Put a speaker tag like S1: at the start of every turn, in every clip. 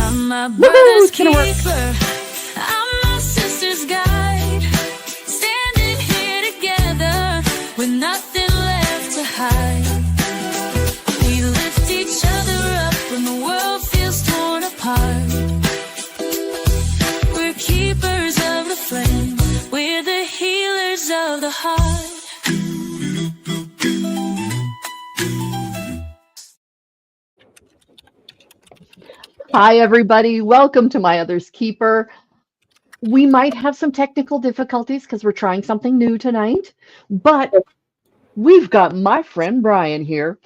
S1: I'm my
S2: Woohoo!
S1: brother's
S2: It's gonna work.
S1: keeper. I'm my sister's guide. Standing here together with nothing left to hide. We lift each other up when the world feels torn apart. We're keepers of the flame. We're the healers of the heart.
S2: Hi, everybody. Welcome to My Other's Keeper. We might have some technical difficulties because we're trying something new tonight, but we've got my friend Bryan here,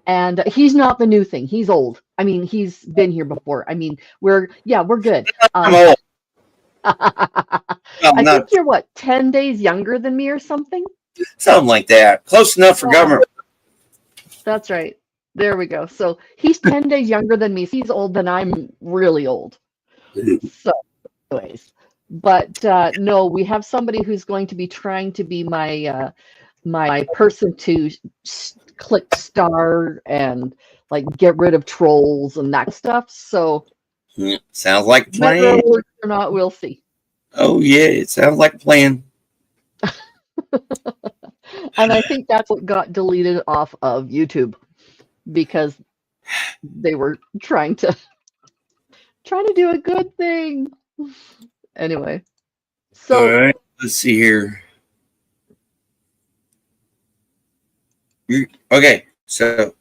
S2: and he's not the new thing. He's old. I mean, he's been here before. I mean, we're good.
S3: I'm old. Well,
S2: I
S3: not
S2: think you're what, 10 days younger than me or something?
S3: something like that. Close enough for government.
S2: That's right. There we go. So he's 10 days younger than me. So he's old, then I'm really old. So, anyways, but no, we have somebody who's going to be trying to be my my person to click star and like get rid of trolls and that stuff. So
S3: Sounds like a
S2: whether
S3: plan.
S2: it works or not, we'll see.
S3: Oh yeah, it sounds like a plan.
S2: And I think that's what got deleted off of YouTube because they were trying to do a good thing. Anyway, so
S3: All right, let's see here. Okay, so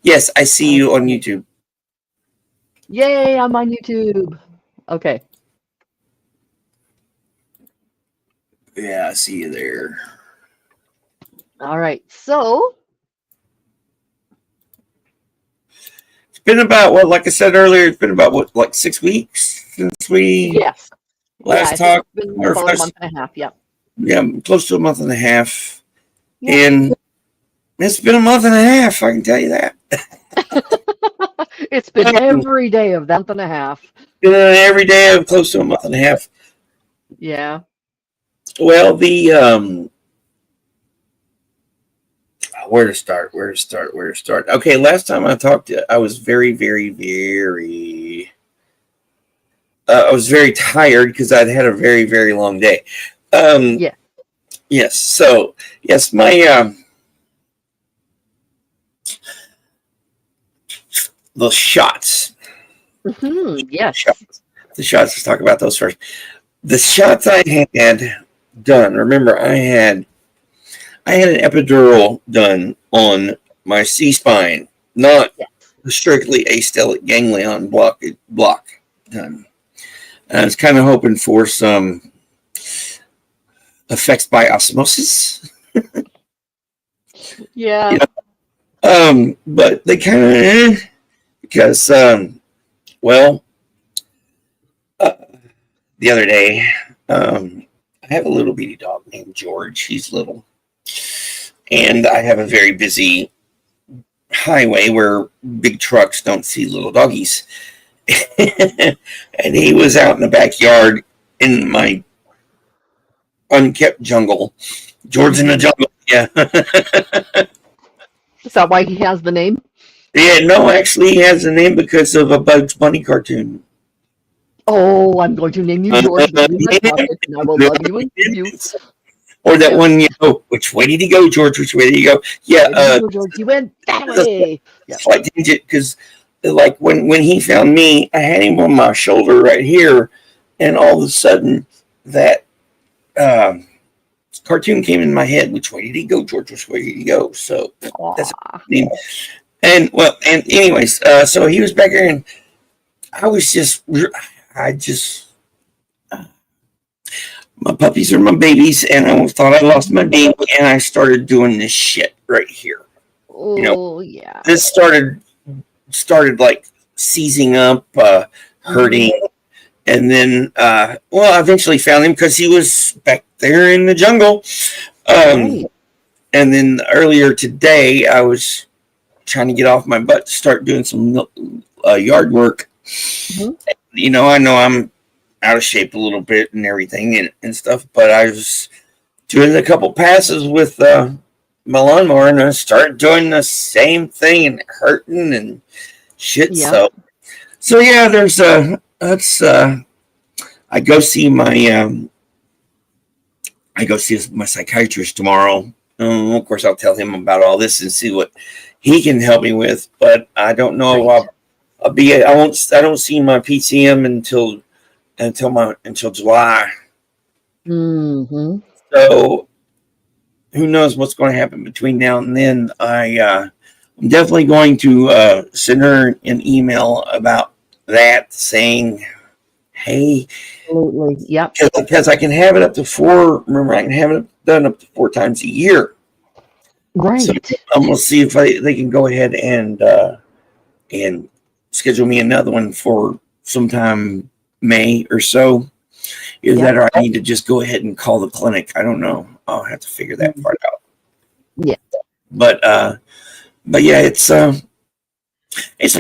S3: yes, I see you on YouTube.
S2: yay, I'm on YouTube. Okay.
S3: Yeah, I see you there.
S2: All right. So
S3: It's been about what, like I said earlier, it's been about what, like 6 weeks since we
S2: yes.
S3: last
S2: I think
S3: talked.
S2: it's been
S3: or
S2: about a
S3: first-
S2: month and a half. Yep.
S3: Yeah, close to a month and a half.
S2: Yeah.
S3: And it's been a month and a half, I can tell you that.
S2: It's been every day of that month and a half.
S3: Every day I'm close to a month and a half.
S2: Yeah.
S3: Well, the where to start? Okay, last time I talked to, I was very I was very tired because I'd had a very long day.
S2: Yeah.
S3: Yes. So yes, my the shots.
S2: Yes.
S3: The shots. Let's talk about those first. The shots I had done. Remember, I had an epidural done on my C-spine, not strictly a stellate ganglion block done. And I was kind of hoping for some effects by osmosis.
S2: Yeah.
S3: But they kind of because the other day, I have a little bitty dog named George. He's little. And I have a very busy highway where big trucks don't see little doggies. And he was out in the backyard in my unkept jungle. George in the jungle, yeah.
S2: Is that why he has the name?
S3: Yeah, no, actually he has a name because of a Bugs Bunny cartoon.
S2: Oh, I'm going to name you George, and I will love you and you.
S3: Or that one, which way did he go, George? Which way did he go? Yeah,
S2: George, you went that way.
S3: Slight tangent, because like when he found me, I had him on my shoulder right here, and all of a sudden that cartoon came in my head. Which way did he go, George? Which way did he go? So that's the name. And anyways, so he was back here, and my puppies are my babies, and I thought I lost my baby, and I started doing this shit right here.
S2: Oh, yeah.
S3: This started like seizing up, hurting, and then I eventually found him because he was back there in the jungle. And then earlier today, I was trying to get off my butt to start doing some yard work. Mm-hmm. I know I'm out of shape a little bit and everything and stuff, but I was doing a couple passes with my lawnmower, and I started doing the same thing and hurting and shit.
S2: Yeah.
S3: So yeah, there's that's I go see my psychiatrist tomorrow. Of course, I'll tell him about all this and see what he can help me with. But I don't know if I'll be. I won't. I don't see my PCM until July.
S2: Mm-hmm.
S3: So who knows what's going to happen between now and then? I'm definitely going to send her an email about that, saying, "Hey,
S2: Absolutely. Yep.
S3: because I can have it up to 4. Remember, I can have it done up to 4 times a year.
S2: Right.
S3: So I'm gonna see if they can go ahead and schedule me another one for sometime May or so. Either that, or I need to just go ahead and call the clinic. I don't know. I'll have to figure that part out.
S2: Yeah.
S3: But yeah, it's been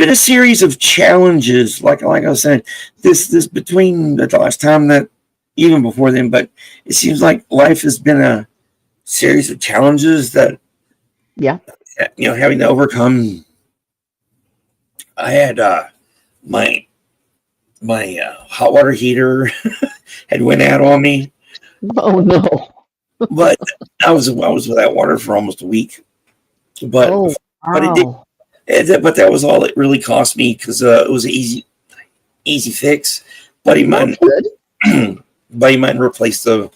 S3: a series of challenges. Like I was saying, this between the last time, that even before then, but it seems like life has been a series of challenges that, having to overcome. I had my hot water heater had went out on me.
S2: Oh no.
S3: But I was without water for almost a week. But
S2: Wow.
S3: but it did. But that was all it really cost me, because it was an easy fix. Buddy mine replaced the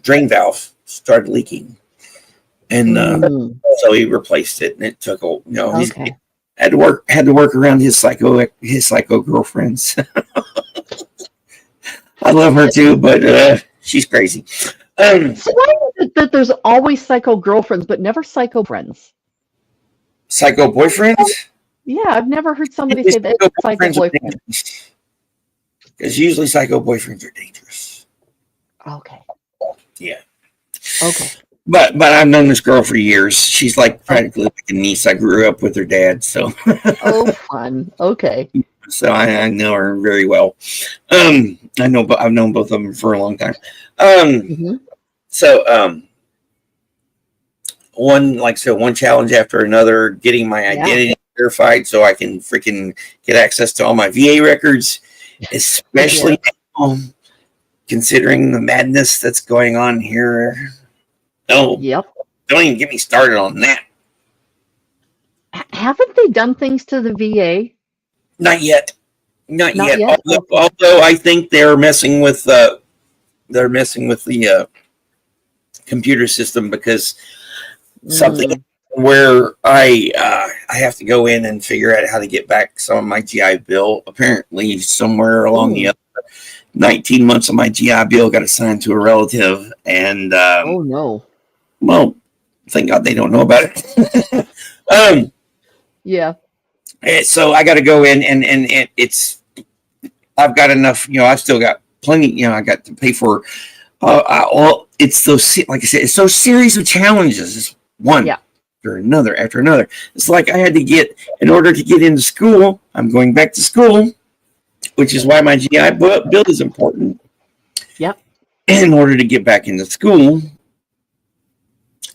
S3: drain valve started leaking, and so he replaced it, and it took he had to work around his psycho girlfriends. I love her too, but she's crazy.
S2: So why is it that there's always psycho girlfriends but never psycho friends?
S3: Psycho boyfriends?
S2: Yeah, I've never heard somebody say that. Psycho boyfriend.
S3: Because usually psycho boyfriends are dangerous.
S2: Okay.
S3: Yeah.
S2: Okay.
S3: But I've known this girl for years. She's like practically like a niece. I grew up with her dad, so.
S2: Oh, fun. Okay.
S3: So I know her very well. I've known both of them for a long time. So one challenge after another, getting my identity verified so I can freaking get access to all my VA records, especially now, considering the madness that's going on here. Oh,
S2: yep.
S3: Don't even get me started on that.
S2: Haven't they done things to the VA?
S3: Not yet. Although I think they're messing with the computer system, because something where I have to go in and figure out how to get back some of my GI Bill. Apparently, somewhere along the other 19 months of my GI Bill got assigned to a relative, and
S2: oh no.
S3: Well, thank God they don't know about it.
S2: Yeah.
S3: So I got to go in, and I've got enough. I've still got plenty. I got to pay for. It's those, like I said, it's those series of challenges. It's one after another after another. It's like I had to get, in order to get into school. I'm going back to school, which is why my GI Bill is important.
S2: Yep.
S3: In order to get back into school,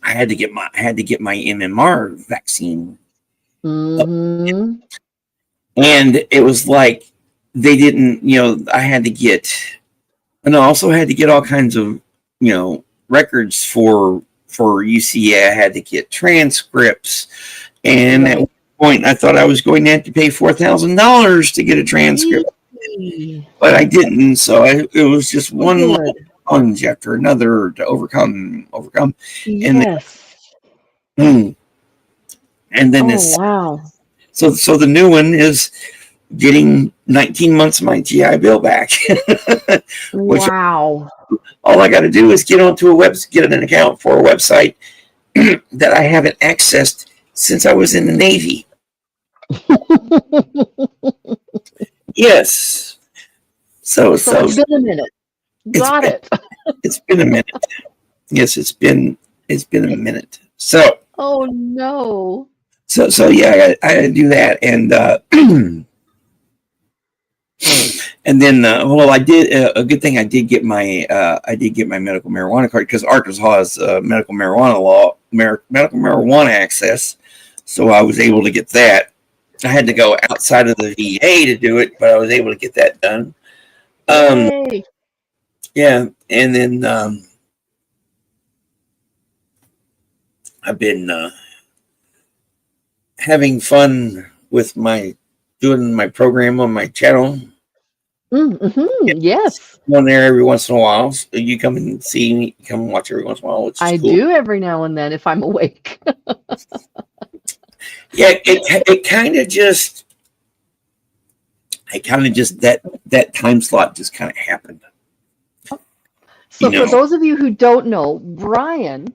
S3: I had to get my MMR vaccine.
S2: Mm-hmm.
S3: And it was like they didn't, I had to get, and I also had to get all kinds of, records for UCA. I had to get transcripts, and at one point I thought I was going to have to pay $4,000 to get a transcript, but I didn't. So it was just one challenge after another to overcome.
S2: Yes.
S3: And then
S2: wow.
S3: So the new one is getting 19 months of my GI Bill back.
S2: Wow.
S3: All I got to do is get an account for a website that I haven't accessed since I was in the Navy. Yes. So
S2: it's been a minute. Got it.
S3: It's been a minute. Yes, it's been a minute. So.
S2: Oh no.
S3: So yeah, I had to do that, and and then I did a good thing. I did get my medical marijuana card, because Arkansas has medical marijuana access, so I was able to get that. I had to go outside of the VA to do it, but I was able to get that done.
S2: Yay.
S3: Yeah, and then I've been having fun with doing my program on my channel.
S2: Yes,
S3: I'm on there every once in a while. So you come and see me, come and watch every once in a while, which is
S2: I
S3: cool.
S2: do every now and then if I'm awake.
S3: Yeah, it kind of just that time slot just kind of happened.
S2: So for those of you who don't know, Bryan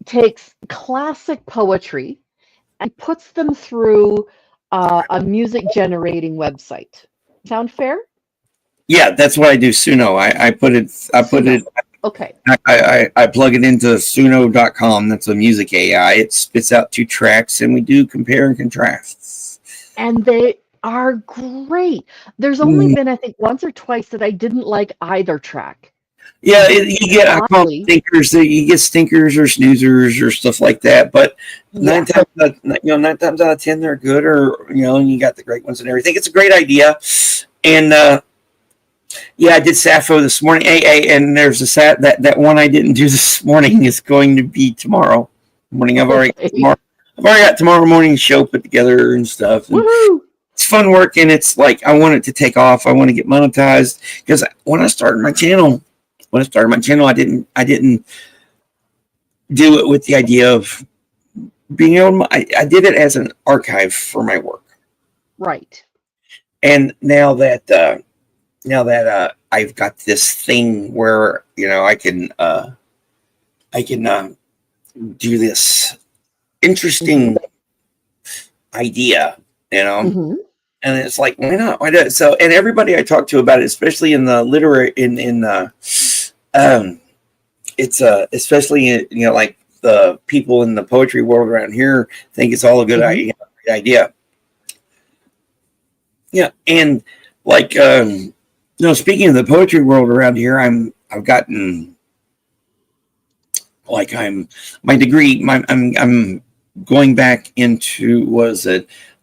S2: takes classic poetry and puts them through a music generating website. Sound fair?
S3: Yeah, that's what I do. Suno. I put it.
S2: Okay.
S3: I plug it into Suno.com. That's a music AI. It spits out 2 tracks, and we do compare and contrasts.
S2: And they are great. There's only been, I think, once or twice that I didn't like either track.
S3: Yeah, you get I call it stinkers. You get stinkers or snoozers or stuff like that. But 9 times out of 10, they're good. Or and you got the great ones and everything. It's a great idea. And I did Sappho this morning. And there's that one I didn't do this morning is going to be tomorrow morning. I've already got tomorrow morning show put together and stuff. And it's fun work, and it's like I want it to take off. I want to get monetized because when I started my channel, I didn't do it with the idea of being able to, I did it as an archive for my work.
S2: Right.
S3: And now that I've got this thing where I can do this interesting idea, and it's like, why not? Why not? So, and everybody I talk to about it, especially in the literary, it's especially like the people in the poetry world around here think it's all a good idea. Yeah, and like speaking of the poetry world around here, I've gotten like my degree. I'm going back into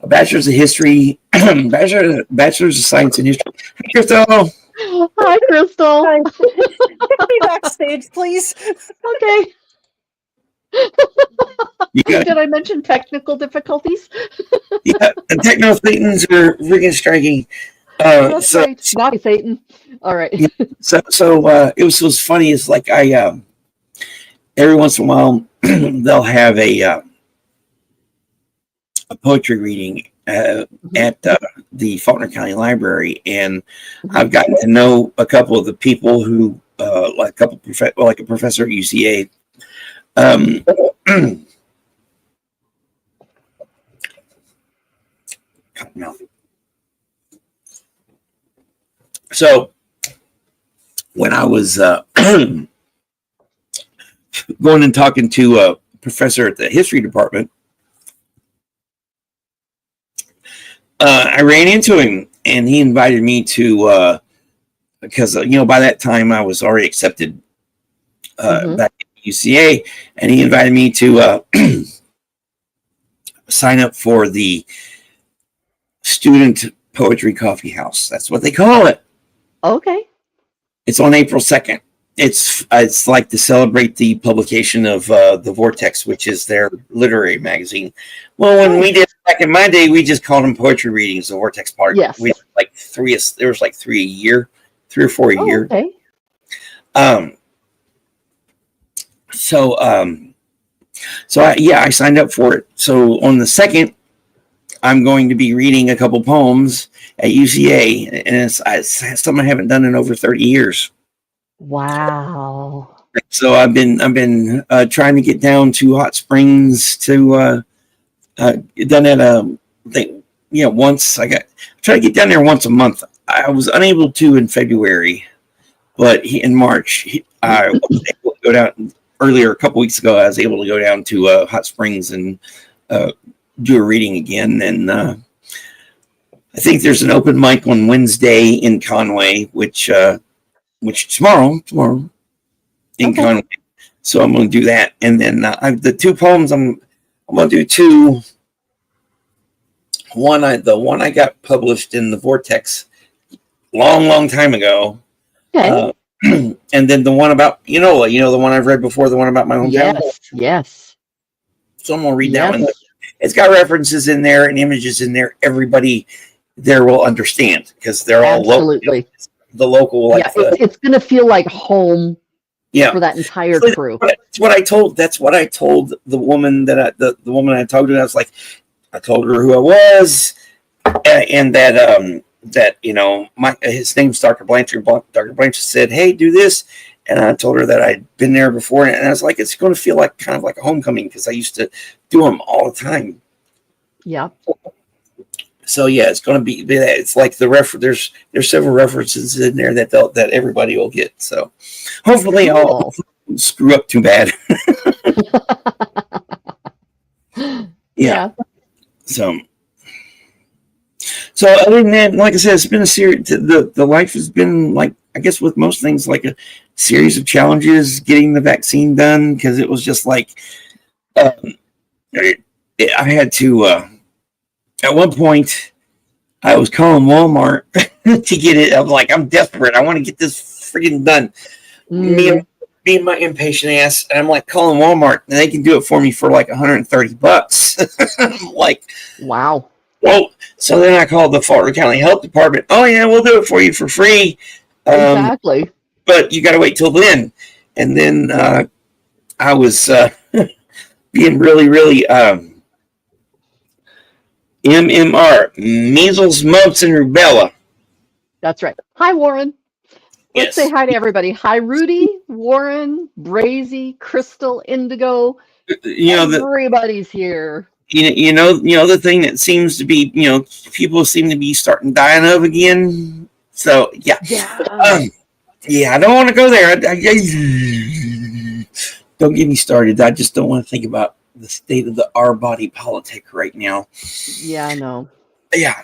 S3: a bachelor's of history, bachelor's of science in history. Hey, Crystal.
S2: Hi, Crystal.
S4: Hi. Take me backstage, please.
S2: Okay. Did I mention technical difficulties?
S3: Yeah, and techno Thetans are freaking striking.
S2: That's right. Not Satan. All right.
S3: Yeah, so it was funny. It's like I every once in a while they'll have a poetry reading at the Faulkner County Library, and I've gotten to know a couple of the people who like a professor at UCA. So when I was going and talking to a professor at the history department, I ran into him, and he invited me to because by that time I was already accepted back at UCA, and he invited me to sign up for the Student Poetry Coffee House. That's what they call it.
S2: Okay.
S3: It's on April 2nd. It's like to celebrate the publication of the Vortex, which is their literary magazine. Well, when we did back in my day, we just called them poetry readings. The Vortex part.
S2: Yes.
S3: We had like 3. There was like 3 a year, 3 or 4 a year.
S2: Okay.
S3: So I signed up for it. So on the 2nd, I'm going to be reading a couple poems at UCA, and it's something I haven't done in over 30 years.
S2: Wow.
S3: So I've been trying to get down to Hot Springs to done at once. I try to get down there once a month. I was unable to in February, but in March I was able to go down. Earlier, a couple weeks ago, I was able to go down to Hot Springs and do a reading again. And I think there's an open mic on Wednesday in Conway, which tomorrow in Conway. So I'm going to do that, and then the 2 poems I'm going to do 2 the one I got published in the Vortex long time ago.
S2: Okay.
S3: And then the one about the one I've read before, the one about my hometown.
S2: Yes.
S3: So I'm gonna read that one. It's got references in there and images in there. Everybody there will understand because they're all
S2: absolutely
S3: local. The local,
S2: it's going to feel like home.
S3: Yeah,
S2: for that entire crew.
S3: That's what I told the woman that the woman I talked to. I was like, I told her who I was, and that his name's Dr. Blanchard. Dr. Blanchard said, "Hey, do this," and I told her that I'd been there before, and I was like, it's going to feel like kind of like a homecoming because I used to do them all the time.
S2: Yeah.
S3: So yeah, it's going to be. It's like there's several references in there that everybody will get. So hopefully I'll screw up too bad. Yeah. So other than that, like I said, it's been a series. The life has been like, I guess with most things, like a series of challenges getting the vaccine done because it was just like I had to. At one point, I was calling Walmart to get it. I was like, I'm desperate. I want to get this freaking done. Me and my impatient ass, and I'm like calling Walmart, and they can do it for me for like $130. I'm like,
S2: wow.
S3: Well, so then I called the Fulton County Health Department. Oh yeah, we'll do it for you for free.
S2: Exactly.
S3: But you got to wait till then. And then I was being really MMR, measles, mumps, and rubella.
S2: That's right. Hi, Warren. Let's
S3: Yes.
S2: say hi to everybody. Hi, Rudy, Warren, Brazy, Crystal, Indigo. Everybody's here.
S3: You know the thing that seems to be, people seem to be starting dying of again. So yeah. I don't want to go there. Don't get me started. I just don't want to think about the state of our body politic right now.
S2: Yeah, I know.
S3: Yeah.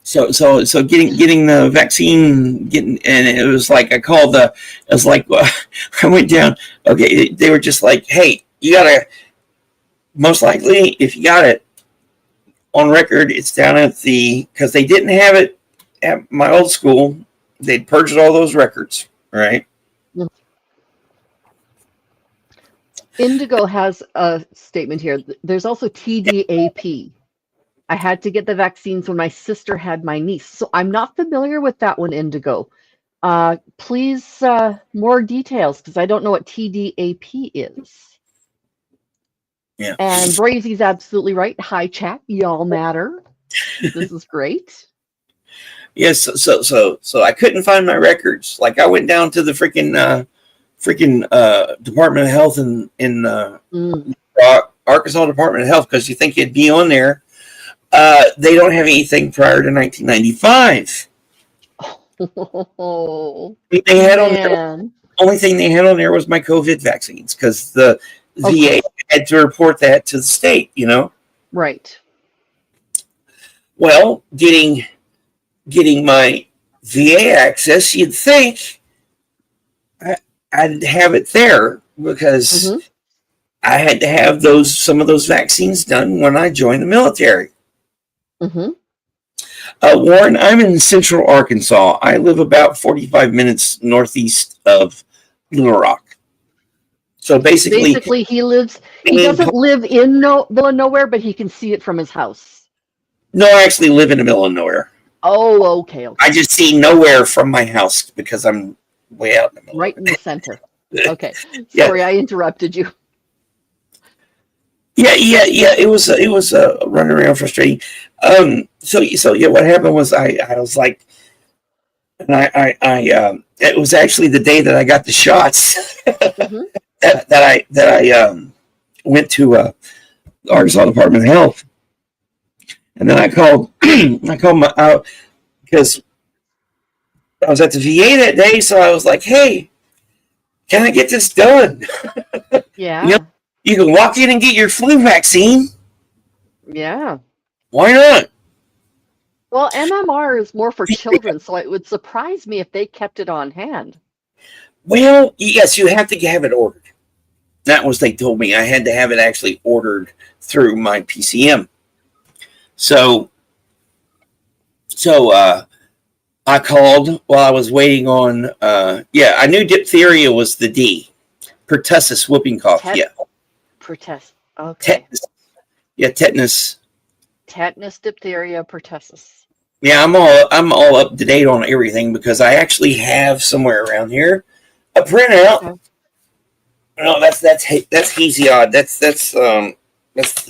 S3: So getting the vaccine, and it was like I went down. Okay, they were just like, hey, you gotta, most likely if you got it on record, it's down at because they didn't have it at my old school. They'd purged all those records, right?
S2: Indigo has a statement here. There's also TDAP. I had to get the vaccines when my sister had my niece. So I'm not familiar with that one, Indigo. Please, more details, because I don't know what TDAP is.
S3: Yeah.
S2: And Brazy's absolutely right. Hi, chat. Y'all matter. This is great.
S3: Yes. So I couldn't find my records. Like I went down to the freaking Department of Health in Arkansas Department of Health, because you think it'd be on there. They don't have anything prior to 1995.
S2: Oh,
S3: they had on there, only thing they had on there was my COVID vaccines, because the VA had to report that to the state.
S2: Right.
S3: Well, getting my VA access, you'd think I'd have it there, because I had to have some of those vaccines done when I joined the military. Warren, I'm in central Arkansas. I live about 45 minutes northeast of Little Rock. So basically he
S2: doesn't live in middle of nowhere, but he can see it from his house.
S3: No, I actually live in the middle of nowhere.
S2: Oh, okay.
S3: I just see nowhere from my house because I'm way out in the middle.
S2: Right in the center. Okay. Sorry, I interrupted you.
S3: Yeah. It was running around frustrating. So what happened was I was like, and I it was actually the day that I got the shots that I went to the Arkansas Department of Health, and then I called because I was at the VA that day, so I was like, hey, can I get this done?
S2: Yeah.
S3: You can walk in and get your flu vaccine.
S2: Yeah.
S3: Why not?
S2: Well, MMR is more for children, so it would surprise me if they kept it on hand.
S3: Well, yes, you have to have it ordered. That was they told me I had to have it actually ordered through my PCM. So I called while I was waiting on. I knew diphtheria was the D. Pertussis, whooping cough.
S2: Pertussis. Okay.
S3: Tetanus. Yeah, tetanus.
S2: Tetanus, diphtheria, pertussis.
S3: Yeah, I'm all up to date on everything because I actually have somewhere around here a printout.
S2: Okay.
S3: No, that's Hesiod. That's the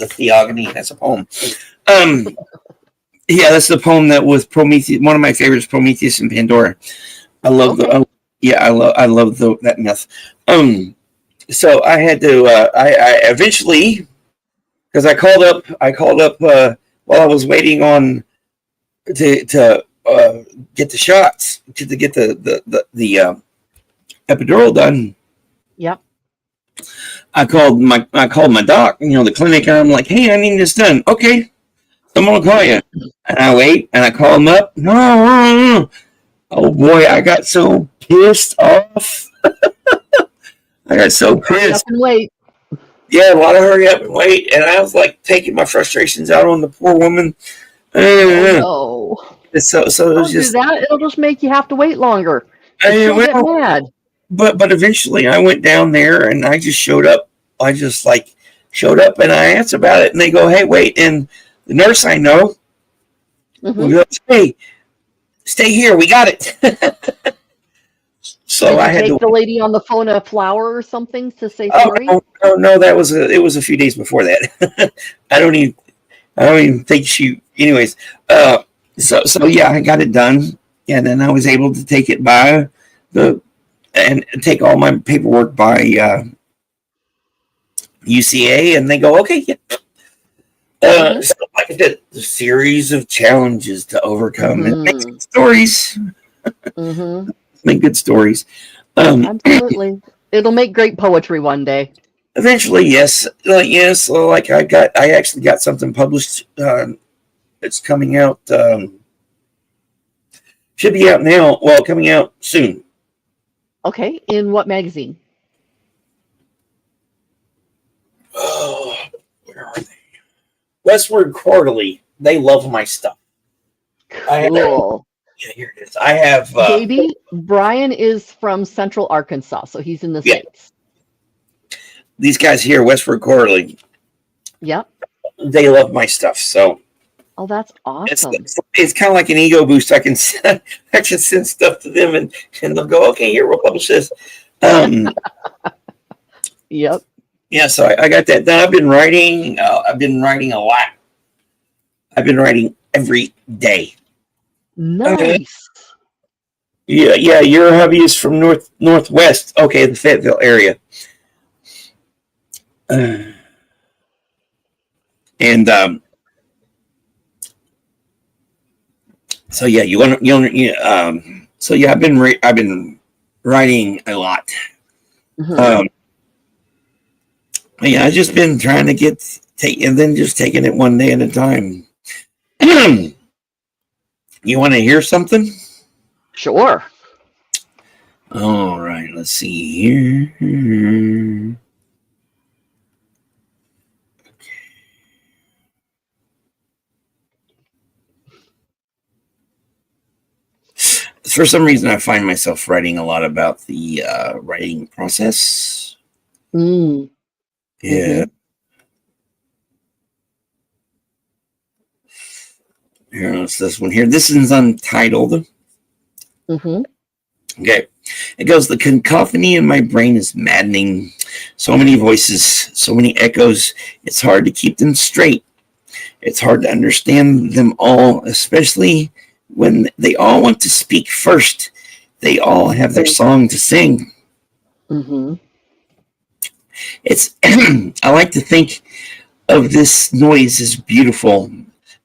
S3: Theogony. That's a poem. Yeah, that's the poem that was Prometheus. One of my favorites, Prometheus and Pandora. I love I love that myth. So I had to. I eventually, because I called up while I was waiting on to get the shots to get the epidural done.
S2: Yep.
S3: I called my doc, the clinic, and I'm like, hey, I need this done. Okay, someone will call you. And I wait, and I call him up. No. Oh boy, I got so pissed off. I got so pissed.
S2: Hurry up and wait.
S3: Yeah, a lot of hurry up and wait, and I was like taking my frustrations out on the poor woman.
S2: Oh, no.
S3: So it was just
S2: do that. It'll just make you have to wait longer.
S3: I
S2: Get mad.
S3: But eventually I went down there and I just showed up. I just showed up and I asked about it, and they go, hey, wait. And the nurse I know goes, hey, stay here. We got it. So I had
S2: take
S3: to
S2: the lady on the phone a flower or something to say sorry.
S3: Oh no, it was a few days before that. I don't even think she. Anyways, so yeah, I got it done, and then I was able to take it by and take all my paperwork by UCA, and they go, okay, yeah. So like I said, a series of challenges to overcome and make some stories. Make good stories.
S2: Absolutely, it'll make great poetry one day.
S3: Eventually, yes. So I actually got something published. It's coming out. Should be out now. Well, coming out soon.
S2: Okay, in what magazine?
S3: Oh, where are they? Westward Quarterly. They love my stuff.
S2: Cool.
S3: Yeah, here it is. I have.
S2: Baby, Bryan is from Central Arkansas, so he's in the States.
S3: These guys here, Westward Quarterly.
S2: Yep.
S3: They love my stuff, so.
S2: Oh, that's awesome.
S3: It's kind of like an ego boost. I can send stuff to them, and they'll go, okay, here, we'll publish this.
S2: Yep.
S3: Yeah, so I got that done. I've been writing a lot. I've been writing every day.
S2: Nice.
S3: Okay. Yeah, your hubby is from northwest. Okay, the Fayetteville area. So yeah, so yeah, I've been writing a lot. Yeah, I've just been trying to and then just taking it one day at a time. You want to hear something?
S2: Sure.
S3: All right, let's see here. For some reason, I find myself writing a lot about the writing process. Yeah. Here's this one here. This is untitled. Okay. It goes, the cacophony in my brain is maddening. So many voices, so many echoes. It's hard to keep them straight. It's hard to understand them all, especially when they all want to speak first. They all have their song to sing. It's I like to think of this noise as beautiful,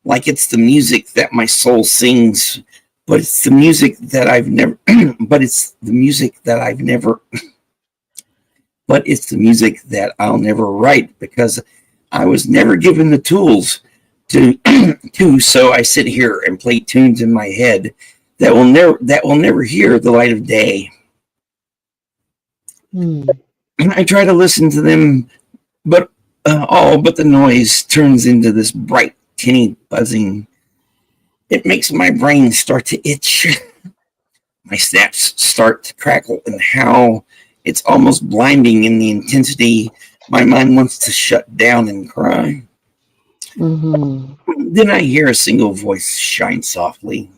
S3: like it's the music that my soul sings, but it's the music that I've never but it's the music that I'll never write, because I was never given the tools to so I sit here and play tunes in my head that will never hear the light of day. I try to listen to them, but all but the noise turns into this bright, tinny buzzing. It makes my brain start to itch. My snaps start to crackle, and how it's almost blinding in the intensity. My mind wants to shut down and cry. Then I hear a single voice shine softly.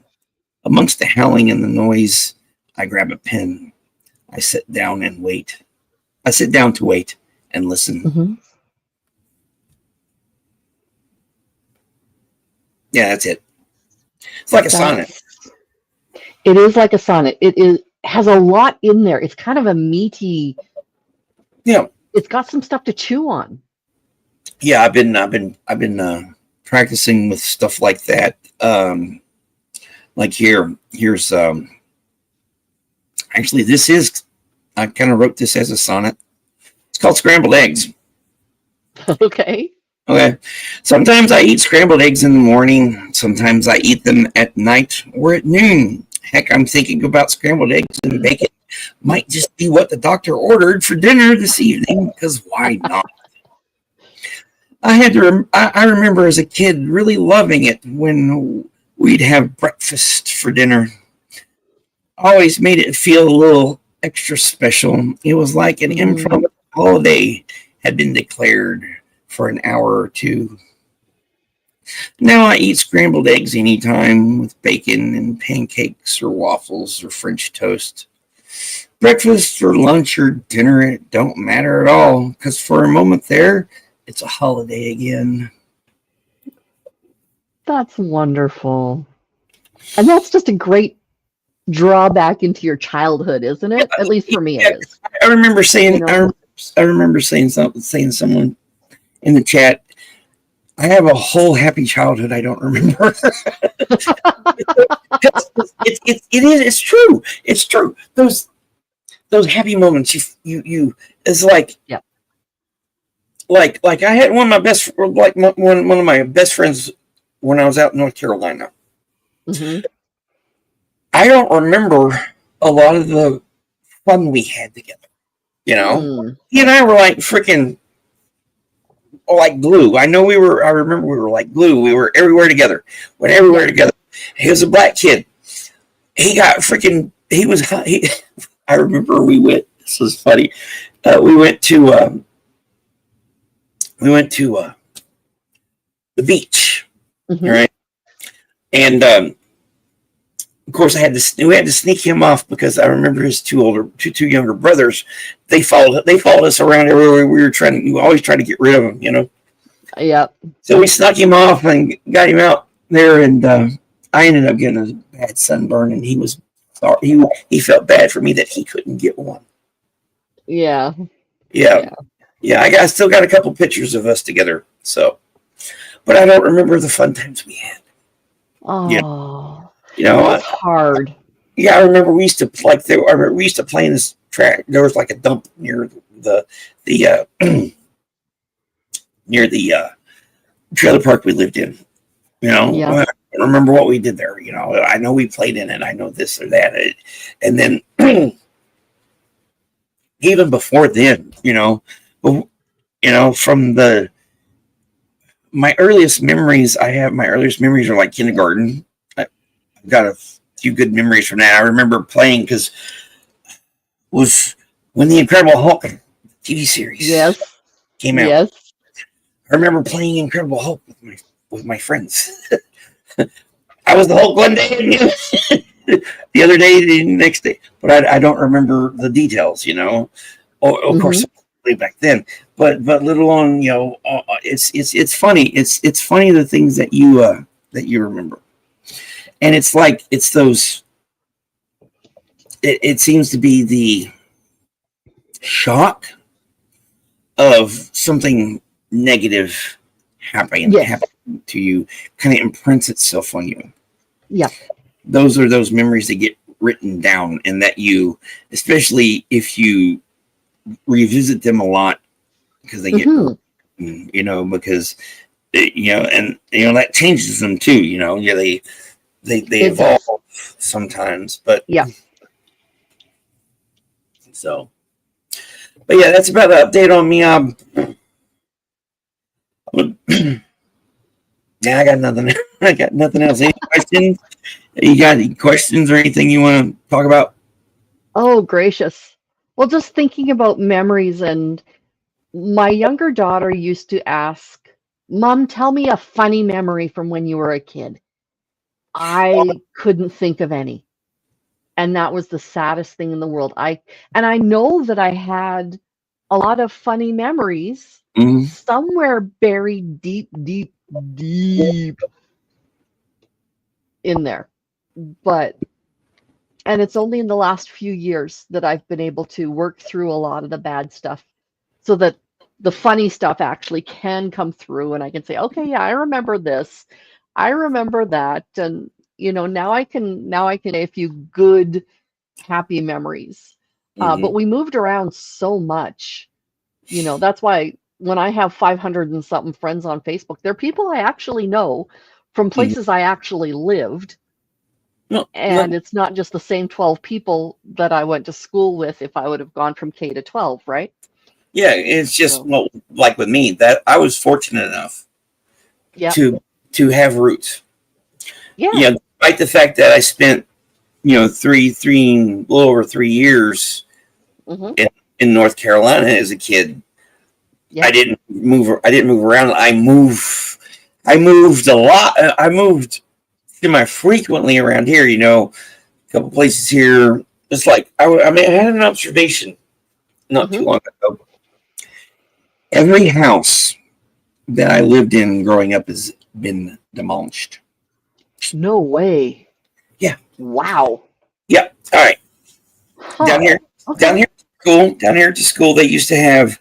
S3: Amongst the howling and the noise, I grab a pen. I sit down and wait. I sit down to wait and listen. Yeah, that's it. It's like a sonnet.
S2: It is like a sonnet. It has a lot in there. It's kind of a meaty.
S3: Yeah.
S2: It's got some stuff to chew on.
S3: Yeah, I've been practicing with stuff like that. Like here's actually this is I kind of wrote this as a sonnet. It's called Scrambled Eggs.
S2: Okay.
S3: Okay. Sometimes I eat scrambled eggs in the morning. Sometimes I eat them at night or at noon. Heck, I'm thinking about scrambled eggs and bacon. Might just be what the doctor ordered for dinner this evening, because why not? I remember as a kid really loving it when we'd have breakfast for dinner. Always made it feel a little extra special. It was like an impromptu holiday had been declared for an hour or two. Now I eat scrambled eggs anytime with bacon and pancakes or waffles or French toast. Breakfast or lunch or dinner, it don't matter at all, because for a moment there, it's a holiday again.
S2: That's wonderful. And that's just a great drawback into your childhood, isn't it? At least for me, it is.
S3: I remember saying,
S2: You know?
S3: I remember saying someone in the chat, I have a whole happy childhood I don't remember. It's true. It's true. Those happy moments you it's like,
S2: yeah.
S3: Like I had one of my best friends when I was out in North Carolina. I don't remember a lot of the fun we had together. You know, he and I were like freaking like glue. I remember we were like glue. We were everywhere together. Went everywhere together. He was a black kid. He got freaking. I remember we went. This was funny. We went to the beach, right? And of course, we had to sneak him off because I remember his two younger brothers. They followed us around everywhere. We always try to get rid of him, you know.
S2: Yep.
S3: So we snuck him off and got him out there, and I ended up getting a bad sunburn, and he was sorry. He felt bad for me that he couldn't get one.
S2: Yeah.
S3: I still got a couple pictures of us together. So, but I don't remember the fun times we had.
S2: Oh.
S3: You know,
S2: it's hard.
S3: Yeah, I remember we used to play in this track. There was like a dump near the near the trailer park we lived in. You know, I don't remember what we did there. You know, I know we played in it. I know this or that. And then even before then, from my earliest memories are like kindergarten. Got a few good memories from that. I remember playing because was when the Incredible Hulk TV series came out.
S2: Yes.
S3: I remember playing Incredible Hulk with my friends. I was the Hulk one day and the other day, the next day, but I don't remember the details. You know, of course, way back then. But little on, it's funny. It's funny the things that you remember. And it's like, it's those, it seems to be the shock of something negative happening to you, kind of imprints itself on you.
S2: Yeah.
S3: Those are those memories that get written down, and that you, especially if you revisit them a lot, because they get, because, that changes them too, they evolve sometimes, but so But yeah, that's about an update on me. Yeah, I got nothing. I got nothing else. Any questions? You got any questions or anything you want to talk about?
S2: Oh, gracious. Well, just thinking about memories, and my younger daughter used to ask, Mom, tell me a funny memory from when you were a kid. I couldn't think of any. And that was the saddest thing in the world. I know that I had a lot of funny memories
S3: Mm-hmm.
S2: somewhere buried deep, deep, deep in there. But and it's only in the last few years that I've been able to work through a lot of the bad stuff so that the funny stuff actually can come through and I can say, okay, yeah, I remember this. I remember that. And now I can say a few good, happy memories.
S3: Mm-hmm.
S2: But we moved around so much. That's why when I have 500 and something friends on Facebook, they're people I actually know from
S3: Mm-hmm.
S2: places I actually lived.
S3: No,
S2: And it's not just the same 12 people that I went to school with if I would have gone from K to 12, right?
S3: yeah, it's just
S2: So,
S3: like with me that I was fortunate enough
S2: yeah.
S3: to have roots.
S2: Yeah.
S3: Yeah, despite the fact that I spent a little over 3 years
S2: Hmm.
S3: in North Carolina as a kid.
S2: Yeah.
S3: I didn't move around. I moved a lot. I moved semi frequently around here. A couple places here. Just like I had an observation not too
S2: Hmm.
S3: long ago. Every house that I lived in growing up has been demolished.
S2: No way.
S3: Yeah.
S2: Wow.
S3: Yeah. All right.
S2: Huh.
S3: Down here,
S2: Okay.
S3: down here at the school, they used to have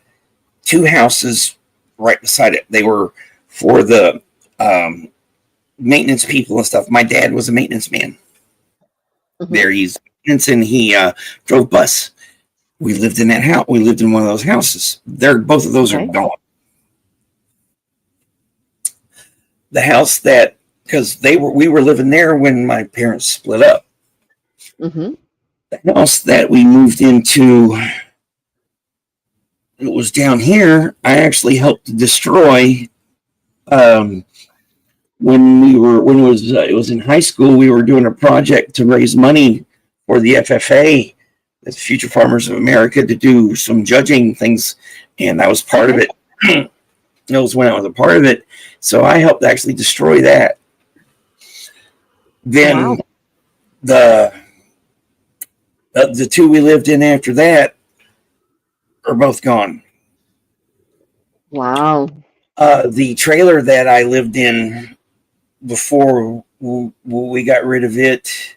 S3: two houses right beside it. They were for the um, maintenance people and stuff. My dad was a maintenance man.
S2: Hmm.
S3: There, he's maintenance, and he drove bus. We lived in that house. We lived in one of those houses. Both of those are
S2: Okay.
S3: gone. The house because we were living there when my parents split up.
S2: Hmm.
S3: The house that we moved into, it was down here. I actually helped to destroy. Um, when it was in high school, we were doing a project to raise money for the FFA, the Future Farmers of America, to do some judging things, and I was part of
S2: Okay.
S3: it. That was when I was a part of it, so I helped actually destroy that. Then
S2: Wow.
S3: the the two we lived in after that are both gone.
S2: Wow.
S3: The trailer that I lived in before we got rid of it,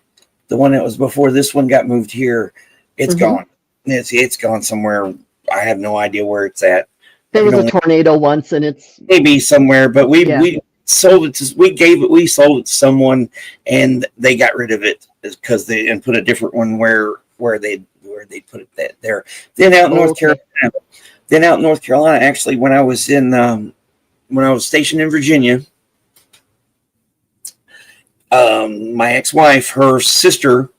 S3: the one that was before this one got moved here, it's
S2: Hmm.
S3: gone. It's gone somewhere. I have no idea where it's at.
S2: There
S3: I
S2: was
S3: can
S2: a
S3: only
S2: tornado once, and it's,
S3: maybe somewhere, but
S2: yeah.
S3: we sold it to someone, and they got rid of it because they and put a different one where they put it that there. Then out in North
S2: Okay.
S3: Carolina, actually, when I was stationed in Virginia, my ex-wife, her sister,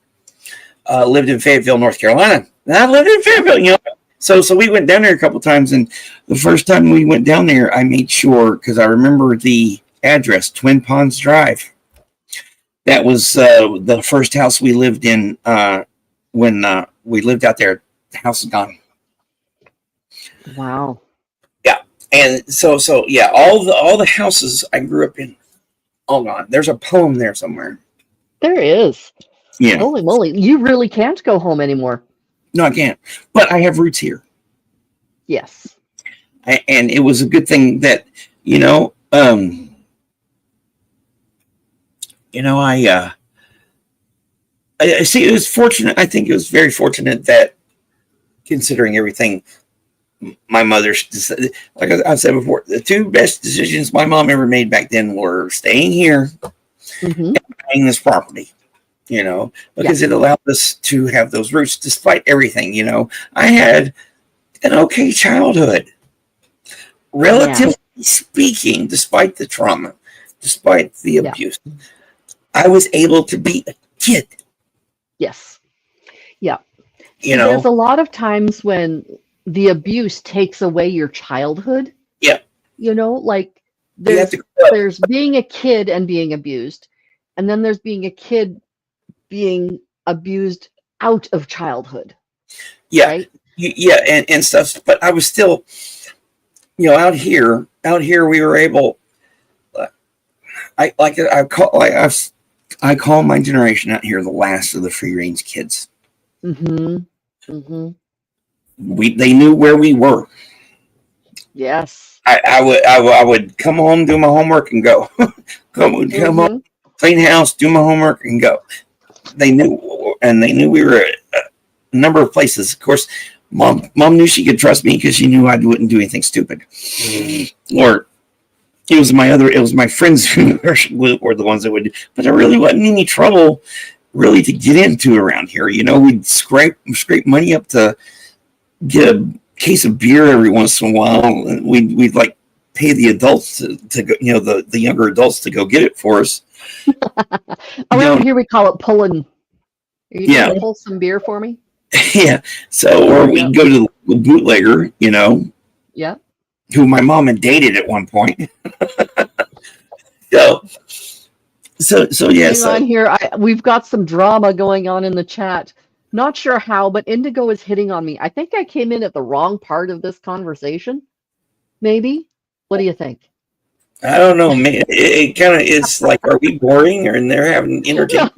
S3: lived in Fayetteville, North Carolina. And I lived in Fayetteville. So we went down there a couple times, and the first time we went down there, I made sure because I remember the address, Twin Ponds Drive. That was the first house we lived in when we lived out there. The house is gone.
S2: Wow.
S3: Yeah, and so yeah, all the houses I grew up in, all gone. There's a poem there somewhere.
S2: There is.
S3: Yeah,
S2: Holy moly. You really can't go home anymore.
S3: no, I can't. But I have roots here,
S2: Yes.
S3: and it was a good thing that you know. I see. It was fortunate. I think it was very fortunate that, considering everything, my mother's, like I said before, the two best decisions my mom ever made back then were staying here
S2: Hmm.
S3: and buying this property. Because it allowed us to have those roots despite everything. I had an okay childhood,
S2: Yeah.
S3: relatively speaking, despite the trauma, despite the
S2: Yeah.
S3: abuse. I was able to be a kid.
S2: Yes. Yeah.
S3: You
S2: See, there's
S3: know,
S2: a lot of times when the abuse takes away your childhood.
S3: Yeah.
S2: Like
S3: You have
S2: there's
S3: to.
S2: there's being a kid and being abused, and then there's being a kid being abused out of childhood,
S3: Yeah.
S2: right?
S3: Yeah, and stuff. But I was still, out here, we were able. I call my generation out here the last of the free range kids.
S2: Mm-hmm. Mm-hmm.
S3: They knew where we were.
S2: Yes.
S3: I would come home, do my homework, and go. come
S2: Mm-hmm.
S3: home, clean house, do my homework, and go. They knew we were at a number of places. Of course, mom knew she could trust me because she knew I wouldn't do anything stupid. Or it was my friends who were the ones that would. But there really wasn't any trouble really to get into around here. We'd scrape money up to get a case of beer every once in a while, and we'd like pay the adults to go, the younger adults to go get it for us.
S2: Around here we call it pulling. Are you
S3: Yeah.
S2: gonna pull some beer for me?
S3: Yeah. So, or we'd go to the bootlegger,
S2: Yeah.
S3: who my mom had dated at one point. so yeah.
S2: Hang
S3: So
S2: on here. We've got some drama going on in the chat. Not sure how, but Indigo is hitting on me. I think I came in at the wrong part of this conversation. Maybe. What do you think?
S3: I don't know, man. It kind of is like, are we boring, or they're having entertainment?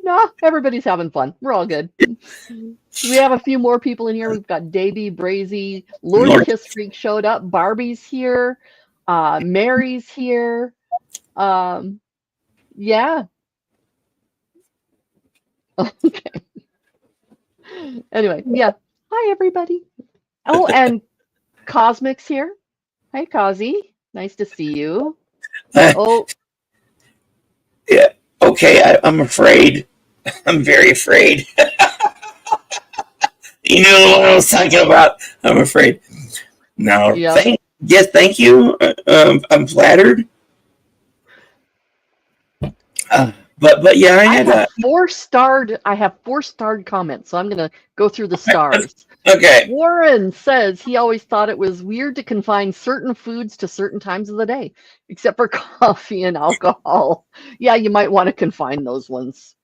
S2: No, everybody's having fun. We're all good. We have a few more people in here. We've got Davey, Brazy, Lord Kiss Freak showed up. Barbie's here. Mary's here. Yeah. Okay. Anyway, yeah. Hi, everybody. Oh, and Cosmic's here. Hi, Cosy. Nice to see you. Oh,
S3: Yeah. Okay. I'm afraid. I'm very afraid. You know the one I was talking about. I'm afraid. No.
S2: Yeah.
S3: Thank you. I'm flattered. But yeah, I
S2: have 4-starred comments, so I'm gonna go through the stars.
S3: Okay.
S2: Warren says he always thought it was weird to confine certain foods to certain times of the day, except for coffee and alcohol. Yeah, you might want to confine those ones.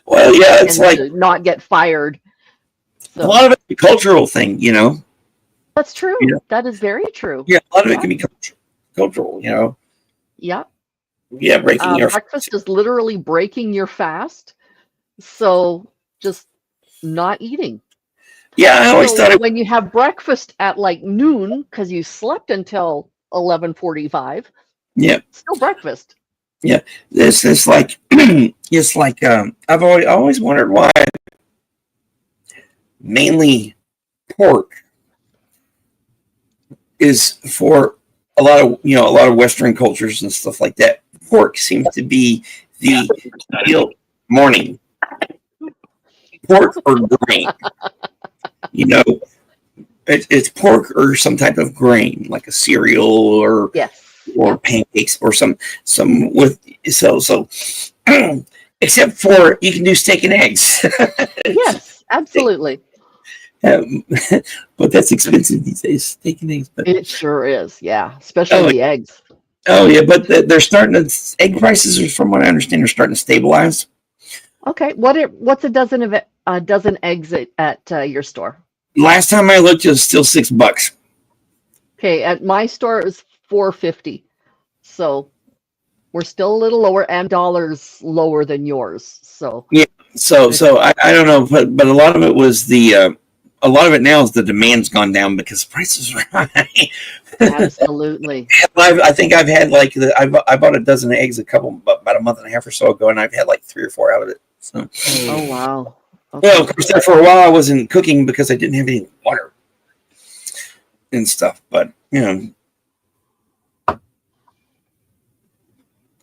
S3: Well, yeah, it's
S2: and
S3: like
S2: to not get fired.
S3: a lot of it's a cultural thing,
S2: That's true.
S3: Yeah.
S2: That is very true.
S3: Yeah, a lot of it can be cultural,
S2: Yeah.
S3: Yeah, breaking your
S2: breakfast is literally breaking your fast. So just not eating.
S3: Yeah, I always thought
S2: when you have breakfast at like noon because you slept until 11:45.
S3: Yeah.
S2: Still breakfast.
S3: Yeah. This is like it's like I've always wondered why mainly pork is for a lot of Western cultures and stuff like that. Pork seems to be the ideal morning. Pork or grain. It's pork or some type of grain, like a cereal or pancakes or some with so except for you can do steak and eggs.
S2: Yes, absolutely.
S3: But that's expensive these days, steak and eggs. But
S2: it sure is, yeah, especially the eggs.
S3: Oh yeah, but they're starting to egg prices, from what I understand, are starting to stabilize.
S2: Okay, what's a dozen eggs at your store?
S3: Last time I looked, it was still $6.
S2: Okay, at my store it was $4.50, so we're still a little lower and dollars lower than yours. So
S3: yeah, so I don't know, but a lot of it was a lot of it now is the demand's gone down because prices are high.
S2: Absolutely.
S3: I think I've had I bought a dozen of eggs about a month and a half or so ago, and I've had like 3 or 4 out of it. So.
S2: Oh wow. Okay.
S3: Well, of course, there for a while I wasn't cooking because I didn't have any water and stuff. But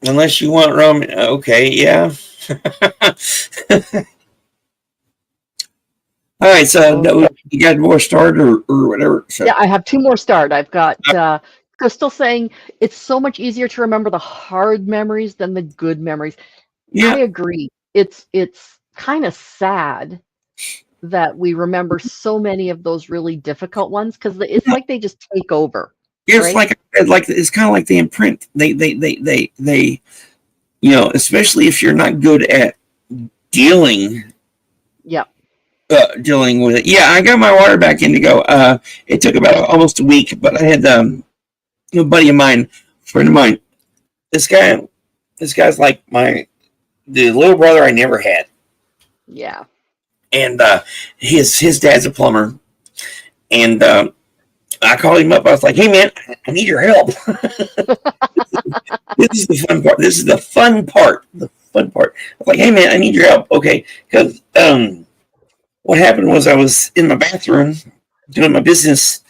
S3: unless you want rum, okay, yeah. All right, so you got more starred or whatever. So.
S2: Yeah, I have 2 more starred. I've got Crystal saying it's so much easier to remember the hard memories than the good memories.
S3: Yeah.
S2: I agree. It's kind of sad that we remember so many of those really difficult ones because it's like they just take over.
S3: It's
S2: Right?
S3: like it's kind of like the imprint. They especially if you're not good at dealing
S2: Yeah.
S3: dealing with it. Yeah, I got my water back in to go. It took about almost a week, but I had a buddy of mine, friend of mine. This guy's like the little brother I never had,
S2: Yeah.
S3: and his dad's a plumber, and I called him up. I was like, "Hey man, I need your help." This is the fun part. This is the fun part. The fun part. I was like, "Hey man, I need your help." Okay, because what happened was I was in my bathroom doing my business,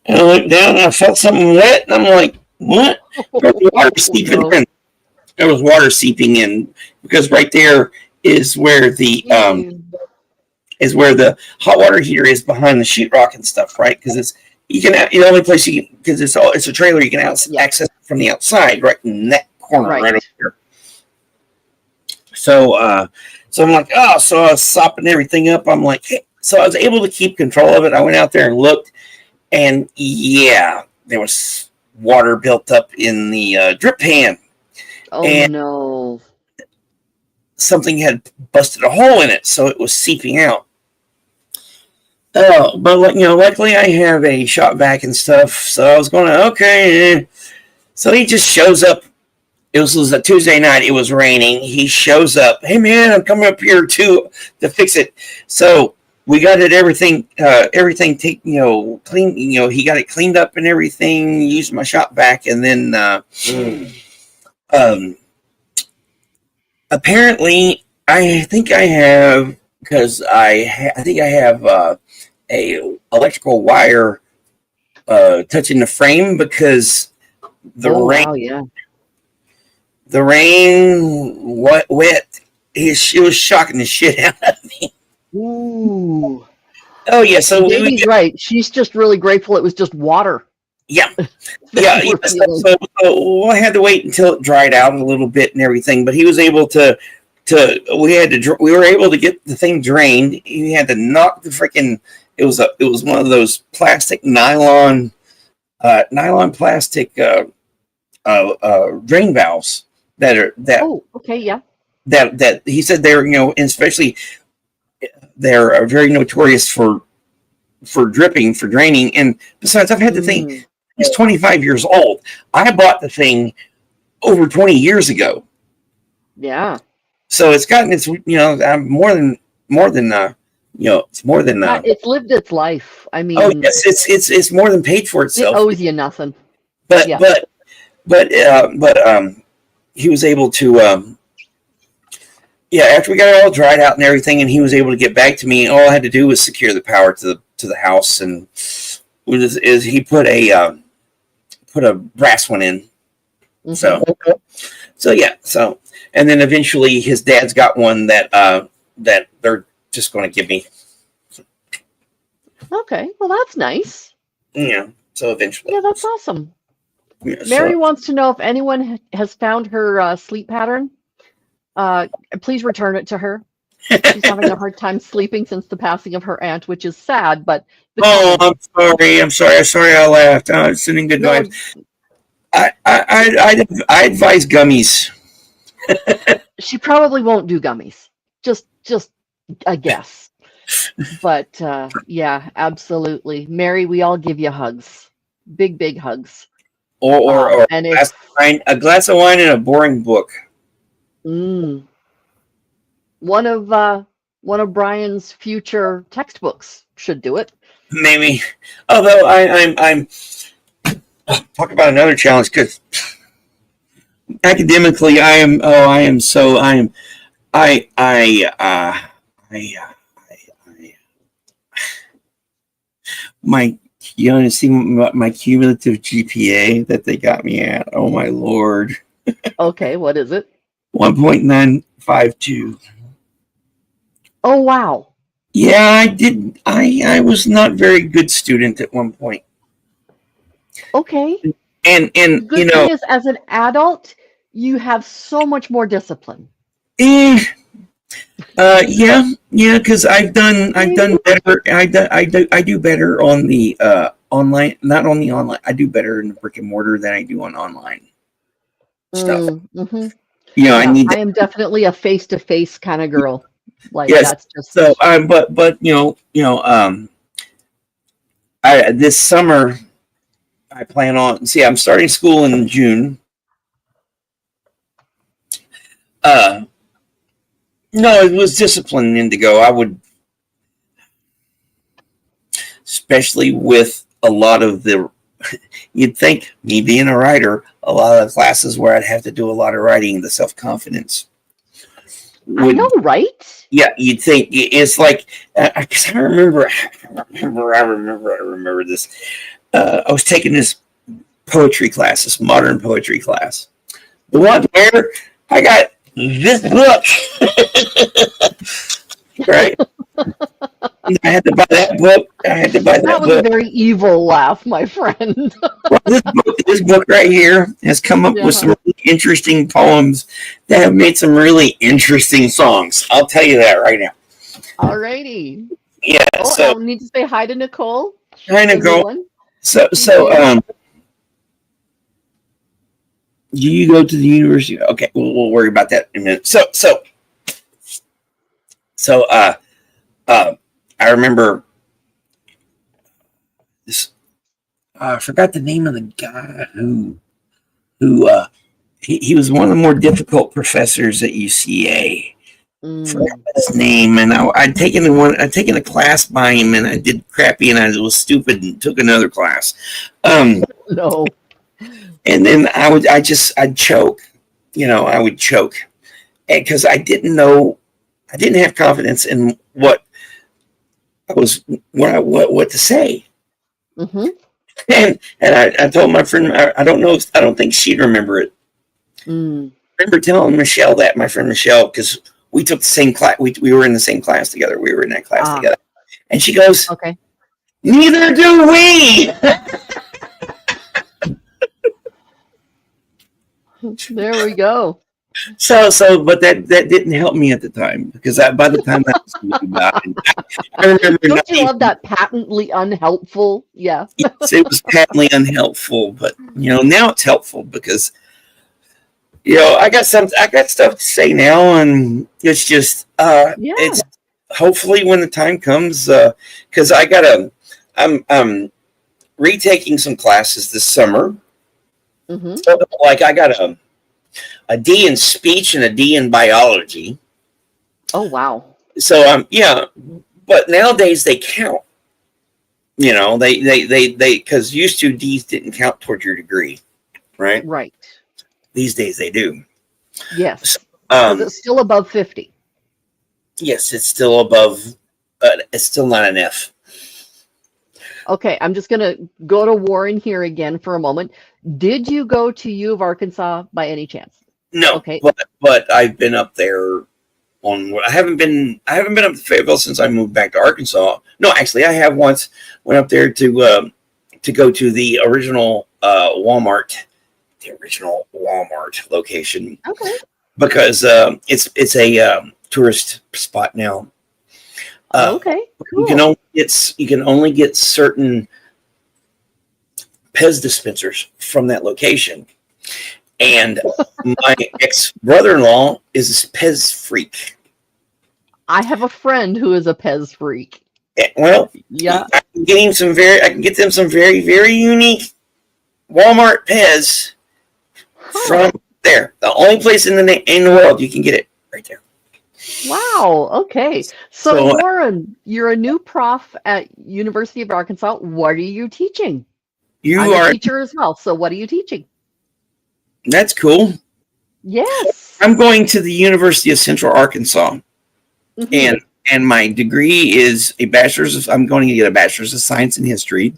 S3: and I looked down and I felt something wet, and I'm like, "What?" There was water seeping
S2: no.
S3: in. There was water seeping in because right there is where the hot water heater is behind the sheetrock and stuff, right? Because it's the only place you can, because it's a trailer, you can access it from the outside, right in that corner, right over here. So I'm like, oh, so I was sopping everything up. I'm like, hey. So I was able to keep control of it. I went out there and looked, and yeah, there was water built up in the drip pan.
S2: Oh
S3: and
S2: no.
S3: something had busted a hole in it, so it was seeping out. Oh, but luckily I have a shop vac and stuff, so I was going okay. So he just shows up. It was a Tuesday night. It was raining. He shows up. Hey man, I'm coming up here to fix it. So we got everything clean. He got it cleaned up and everything. Used my shop vac, and then apparently I think I have because I think I have a electrical wire touching the frame because the rain.
S2: Wow, yeah.
S3: The rain, wet. It was shocking the shit out of me.
S2: Ooh.
S3: Oh yeah, so
S2: Davey's right. She's just really grateful it was just water.
S3: Yeah. So I had to wait until it dried out a little bit and everything, but he was able to. We were able to get the thing drained. He had to knock the freaking. It was one of those plastic nylon plastic drain valves that.
S2: Oh, okay, yeah.
S3: That he said they're and especially they're very notorious for dripping, for draining, and besides I've had the thing. It's 25 years old. I bought the thing over 20 years ago.
S2: Yeah.
S3: So it's gotten it's I'm more than it's more than
S2: it's lived its life. I mean,
S3: oh yes, it's more than paid for itself.
S2: It owes you nothing.
S3: But he was able to after we got it all dried out and everything, and he was able to get back to me. All I had to do was secure the power to the house, and he put a brass one in. Mm-hmm. So and then eventually his dad's got one that they're just going to give me.
S2: Okay, well that's nice.
S3: Yeah. So eventually.
S2: Yeah, that's awesome.
S3: Yeah,
S2: Mary wants to know if anyone has found her sleep pattern. Please return it to her. She's having a hard time sleeping since the passing of her aunt, which is sad. But
S3: I'm sorry. I laughed. I'm sending good vibes. I advise gummies.
S2: She probably won't do gummies. Just a guess. But yeah, absolutely, Mary. We all give you hugs, big hugs.
S3: Or a glass of wine and a boring book.
S2: One of Bryan's future textbooks should do it.
S3: Maybe. Although I'm talk about another challenge because academically you want to see my cumulative GPA that they got me at? Oh my lord.
S2: Okay, what is it?
S3: 1.952.
S2: Oh wow.
S3: Yeah, I was not very good student at one point.
S2: Okay.
S3: And
S2: the good thing is, as an adult, you have so much more discipline.
S3: Yeah, because I've done better. I do better on the online, not on the online. I do better in the brick and mortar than I do on online stuff.
S2: Mm-hmm.
S3: I
S2: Yeah,
S3: need
S2: I
S3: that.
S2: am definitely a face-to-face kind of girl. Like
S3: Yes.
S2: that's
S3: So,
S2: just
S3: but I this summer I plan on. See, I'm starting school in June. Uh, no, it was discipline Indigo. I would, especially with a lot of the. You'd think me being a writer, a lot of the classes where I'd have to do a lot of writing, the self confidence
S2: I know,
S3: would.
S2: right?
S3: Yeah, you'd think it's like. Because I remember this. I was taking this poetry class, this modern poetry class. The one where I got this book, right? I had to buy that book. I had to buy
S2: That
S3: that
S2: was a
S3: book.
S2: very evil laugh, my friend.
S3: Well, this book right here has come up with
S2: Yeah.
S3: some really interesting poems that have made some really interesting songs. I'll tell you that right now.
S2: Alrighty.
S3: Yeah.
S2: Oh,
S3: So
S2: I need to say hi to Nicole.
S3: kind
S2: The
S3: of
S2: new
S3: go.
S2: one.
S3: So
S2: Thank you.
S3: do you go to the university? Okay, we'll worry about that in a minute. So I remember this. I forgot the name of the guy who he was one of the more difficult professors at UCA. Forgot
S2: Mm,
S3: his name, and I'd taken a class by him, and I did crappy, and I was stupid, and took another class.
S2: no.
S3: And then I'd choke, I would choke, because I didn't know, I didn't have confidence in what I was, what to say.
S2: Mm-hmm.
S3: And I told my friend, I don't know, I don't think she'd remember it.
S2: Mm.
S3: I remember telling Michelle that, my friend Michelle, because we took the same class, we were in the same class together. We were in that class
S2: Ah,
S3: together. And she goes,
S2: okay.
S3: neither do we.
S2: There we go.
S3: But that didn't help me at the time, because by the time I was moving back, I remember
S2: Don't you love that patently unhelpful? Yeah.
S3: yes, it was patently unhelpful, but now it's helpful because I got stuff to say now, and it's just
S2: Yeah.
S3: it's hopefully when the time comes, because I'm retaking some classes this summer.
S2: Mm-hmm.
S3: So, like, I got a D in speech and a D in biology.
S2: Oh, wow.
S3: So yeah, but nowadays they count. They because used to D's didn't count towards your degree, right?
S2: Right.
S3: These days they do.
S2: Yes.
S3: So,
S2: Is it still above 50?
S3: yes, it's still above, but it's still not an F.
S2: Okay, I'm just going to go to Warren here again for a moment. Did you go to U of Arkansas by any chance?
S3: No,
S2: Okay.
S3: but I've been up there on. I haven't been up to Fayetteville since I moved back to Arkansas. No, actually, I have once went up there to go to the original Walmart location,
S2: Okay.
S3: because it's a tourist spot now.
S2: Okay.
S3: You can
S2: Cool.
S3: only get certain Pez dispensers from that location. And my ex brother-in-law is a Pez freak.
S2: I have a friend who is a Pez freak.
S3: Well,
S2: Yeah.
S3: I can get them some very, very unique Walmart Pez
S2: Huh.
S3: from there. The only place in the world you can get it, right there.
S2: Wow. Okay. So,
S3: So
S2: Warren, you're a new prof at University of Arkansas. What are you teaching?
S3: you
S2: I'm
S3: are
S2: a teacher as well. So, what are you teaching?
S3: that's cool.
S2: Yes.
S3: I'm going to the University of Central Arkansas,
S2: Mhm.
S3: and my degree is I'm going to get a bachelor's of science in history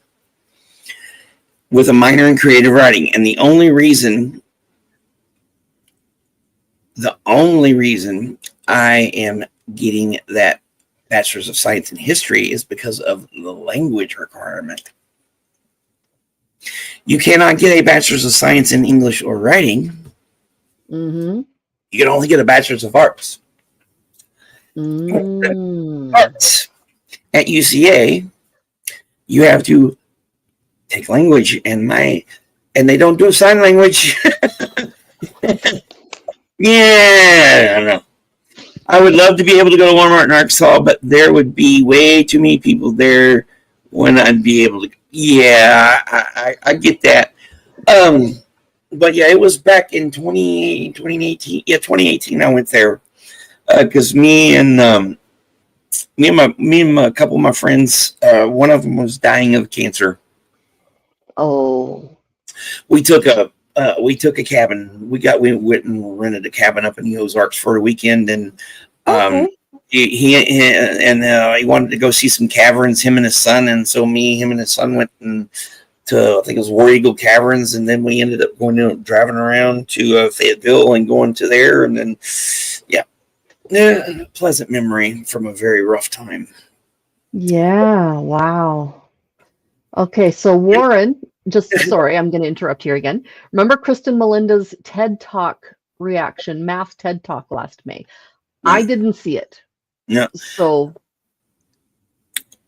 S3: with a minor in creative writing. And the only reason I am getting that bachelor's of science in history is because of the language requirement. You cannot get a bachelor's of science in English or writing.
S2: Mhm.
S3: You can only get a bachelor's of arts. But at UCA, you have to take language, and they don't do sign language. Yeah, I don't know. I would love to be able to go to Walmart in Arkansas, but there would be way too many people there when I'd be able to. Yeah, I get that. But yeah, it was back in 2018. Yeah, 2018. I went there because me and a couple of my friends. One of them was dying of cancer.
S2: Oh.
S3: We took a cabin. We went and rented a cabin up in the Ozarks for a weekend, and
S2: Okay.
S3: he wanted to go see some caverns. Him and his son, and so him and his son went to I think it was War Eagle Caverns, and then we ended up driving around to Fayetteville and going to there, and then yeah, pleasant memory from a very rough time.
S2: Yeah. Wow. Okay. So Warren, sorry, I'm going to interrupt here again. Remember Kristen Melinda's TED Talk reaction, math TED Talk last May? I didn't see it.
S3: No.
S2: So,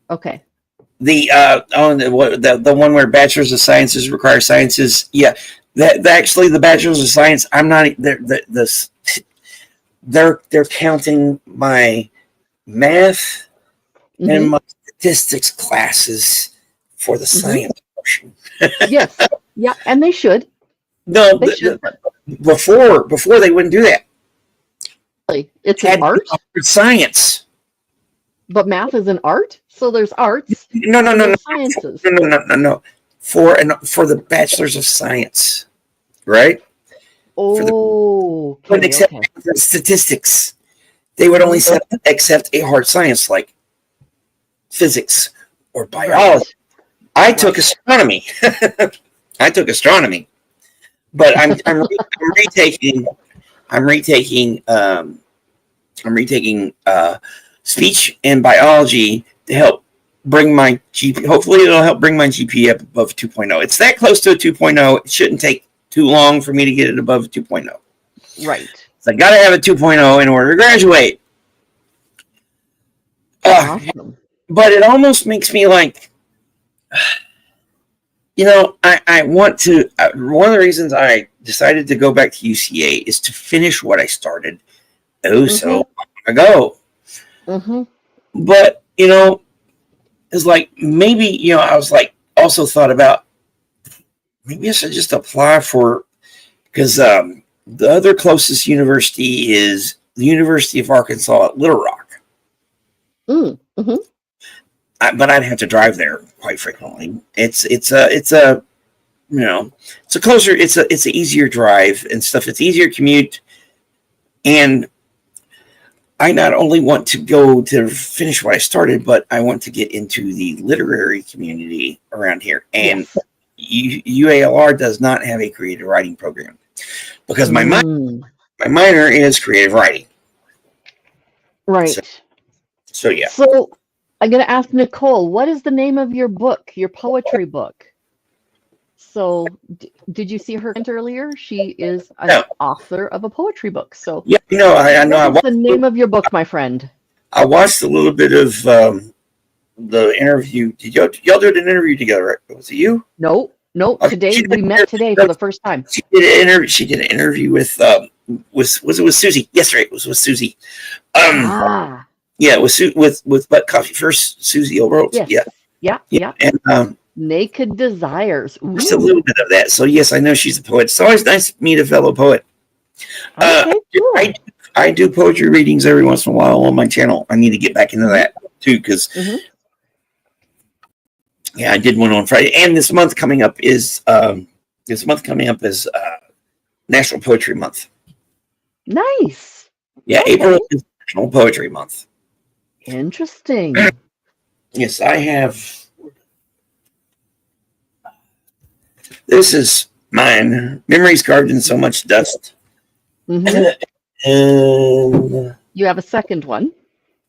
S2: okay.
S3: The one where Bachelor's of Sciences require sciences. Yeah, that actually the Bachelor's of Science. I'm not. They're counting my math and my statistics classes for the science portion.
S2: Yes. Yeah, and they should.
S3: No,
S2: They should.
S3: before they wouldn't do that.
S2: It's an art,
S3: Science.
S2: but math is an art. So there's arts.
S3: No.
S2: Sciences.
S3: No. For the Bachelor's of Science, right?
S2: Oh,
S3: Wouldn't accept
S2: okay.
S3: statistics. They would only accept a hard science like physics or biology. I took astronomy. But I'm retaking speech and biology to help bring my GPA. Hopefully, it'll help bring my GPA up above 2.0. It's that close to a 2.0. It shouldn't take too long for me to get it above 2.0.
S2: Right.
S3: So I got to have a 2.0 in order to graduate.
S2: Awesome.
S3: But it almost makes me like, I want to. One of the reasons I decided to go back to UCA is to finish what I started so long ago. But it's like maybe I was like also thought about maybe I should just apply for, because the other closest university is the University of Arkansas at Little Rock. But I'd have to drive there quite frequently. It's an easier drive and stuff. It's easier commute, and I not only want to go to finish what I started, but I want to get into the literary community around here. And UALR does not have a creative writing program because my minor is creative writing.
S2: Right.
S3: So yeah.
S2: So I'm going to ask Nicole, what is the name of your book, your poetry book? So did you see her earlier? She is an author of a poetry book. So
S3: yeah, I know.
S2: What's the name of your book, my friend?
S3: I watched a little bit of the interview. Did y'all do an interview together? Right? Was it you?
S2: No. Today we met today for the first time.
S3: She did an interview with was it with Susie? Yes, right. It was with Susie. Yeah, it was with Butt Coffee First. Susie Oberholtz.
S2: Yes. Yeah.
S3: And
S2: Naked Desires. Ooh.
S3: Just a little bit of that. So yes, I know she's a poet. It's always nice to meet a fellow poet.
S2: Okay, cool.
S3: I do poetry readings every once in a while on my channel. I need to get back into that too, because I did one on Friday. And this month coming up is National Poetry Month.
S2: Nice.
S3: Yeah, okay. April is National Poetry Month.
S2: Interesting.
S3: Yes, I have. This is mine. Memories carved in so much dust.
S2: And you have a second one.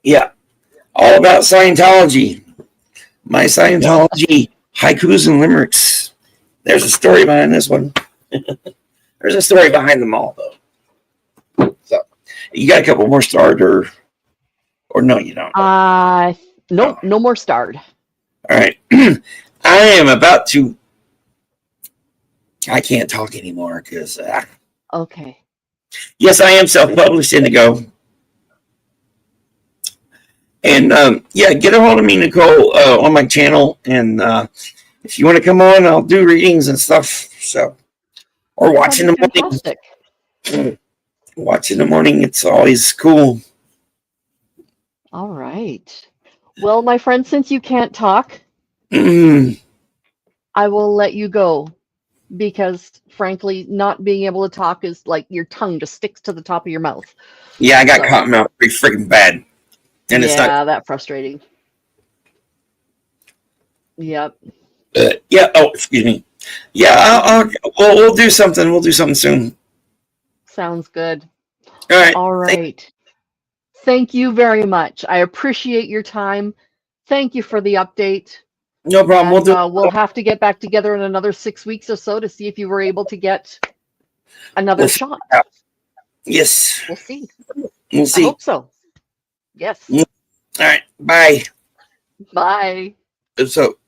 S3: Yeah. All about Scientology. My Scientology haikus and limericks. There's a story behind this one. There's a story behind them all, though. So, you got a couple more starred, or? Or no, you don't.
S2: Nope, no more starred.
S3: All right. I am about to. I can't talk anymore because.
S2: Okay.
S3: Yes, I am self-published, Indigo. And yeah, get a hold of me, Nicole, on my channel. And if you want to come on, I'll do readings and stuff. So, or watch in the morning.
S2: Fantastic.
S3: Watch in the morning. It's always cool.
S2: All right. Well, my friend, since you can't talk,
S3: Mm.
S2: I will let you go because, frankly, not being able to talk is like your tongue just sticks to the top of your mouth.
S3: Yeah, I got cotton mouth pretty freaking bad. And it's not.
S2: That's frustrating. Yep.
S3: Yeah. Oh, excuse me. Yeah. We'll do something. We'll do something soon.
S2: Sounds good.
S3: All right.
S2: All right. Thank you very much. I appreciate your time. Thank you for the update.
S3: No problem.
S2: And, we'll have to get back together in another 6 weeks or so to see if you were able to get another shot.
S3: Yes.
S2: We'll see.
S3: We'll see.
S2: I hope so. Yes.
S3: All right. Bye.
S2: Bye.
S3: So.
S2: Do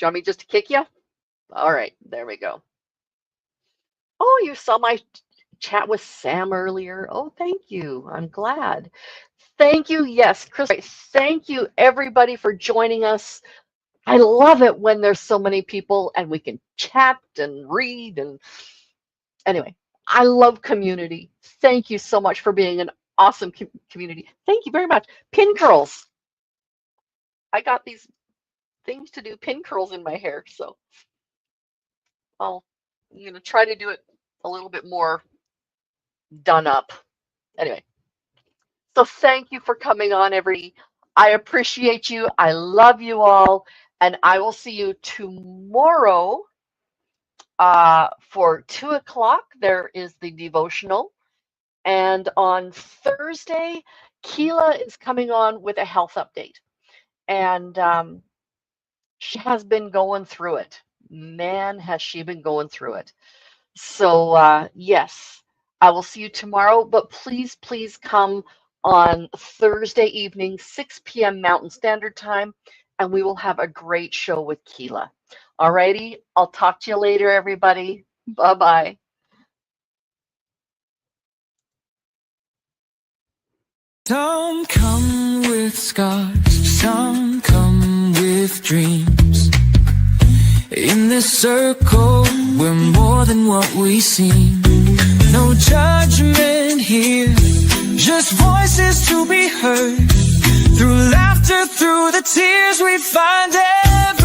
S2: you want me just to kick you? All right. There we go. Oh, you saw my chat with Sam earlier. Oh, thank you. I'm glad. Thank you. Yes, Chris. Thank you, everybody, for joining us. I love it when there's so many people and we can chat and read. And anyway, I love community. Thank you so much for being an awesome community. Thank you very much. Pin curls. I got these things to do pin curls in my hair, so I'm going to try to do it a little bit more done up. Anyway, so thank you for coming on, everybody. I appreciate you. I love you all. And I will see you tomorrow for 2 o'clock. There is the devotional. And on Thursday, Keela is coming on with a health update. And she has been going through it. Man, has she been going through it. So, yes, I will see you tomorrow. But please, please come on Thursday evening, 6 p.m. Mountain Standard Time, and we will have a great show with Keela. All righty, I'll talk to you later, everybody. Bye-bye.
S1: Some come with scars, some come with dreams. In this circle, we're more than what we seem. No judgment here, just voices to be heard. Through laughter, through the tears, we find every